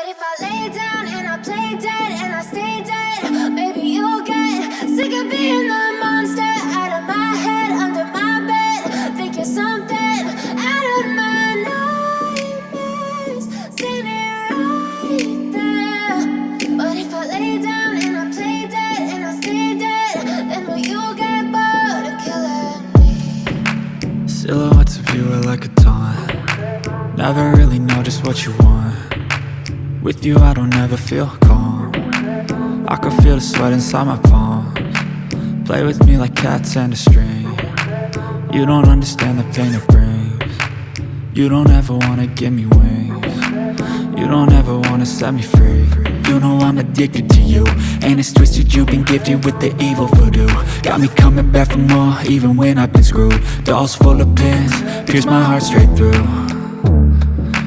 if I lay down and I play dead and I stay dead, maybe you'll get sick of being the monster out of my head, under my bed. Think you're something out of my nightmares, standing right there. But if I lay down and I play dead and I stay dead, then will you get bored of killing me? Silhouettes of you are like a taunt. Never really know just what you want. With you I don't ever feel calm. I can feel the sweat inside my palms. Play with me like cats and a string. You don't understand the pain it brings. You don't ever wanna give me wings. You don't ever wanna set me free. You know I'm addicted to you, and it's twisted, you've been gifted with the evil voodoo. Got me coming back for more, even when I've been screwed. Dolls full of pins, pierce my heart straight through.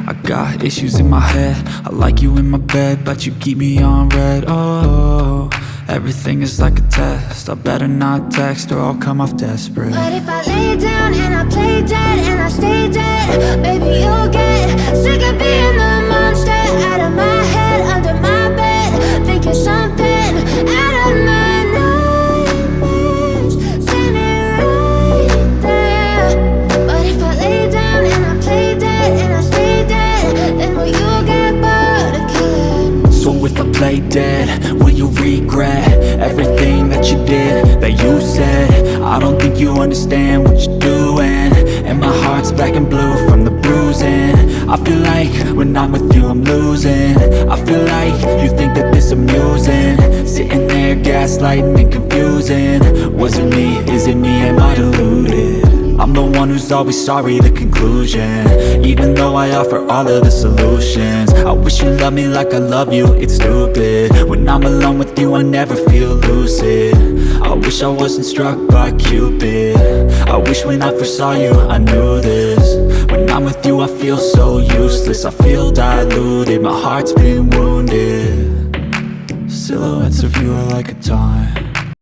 I got issues in my head, I like you in my bed, but you keep me on red. Oh, everything is like a test. I better not text or I'll come off desperate. But if I lay down and I play dead and I stay dead, maybe you'll get sick of being the monster out of my head, under my bed. Think you're something out of my nightmares, standing right there. But if I lay down and I play dead and I stay dead, then will you get bored of killing me? So if I play dead, will you regret everything that you did, that you said? I don't think you understand what you're doing, and my heart's black and blue from the bruising. I feel like when I'm with you I'm losing. I feel like you think that this amusing, sitting there gaslighting and confusing. Was it me? Is it me? Am I deluded? I'm the one who's always sorry, the conclusion, even though I offer all of the solutions. I wish you loved me like I love you, it's stupid. When I'm alone with you I never feel lucid. I wish I wasn't struck by Cupid. I wish when I first saw you I knew this. When I'm with you I feel so useless, I feel diluted, my heart's been wounded. Silhouettes of you are like a taunt.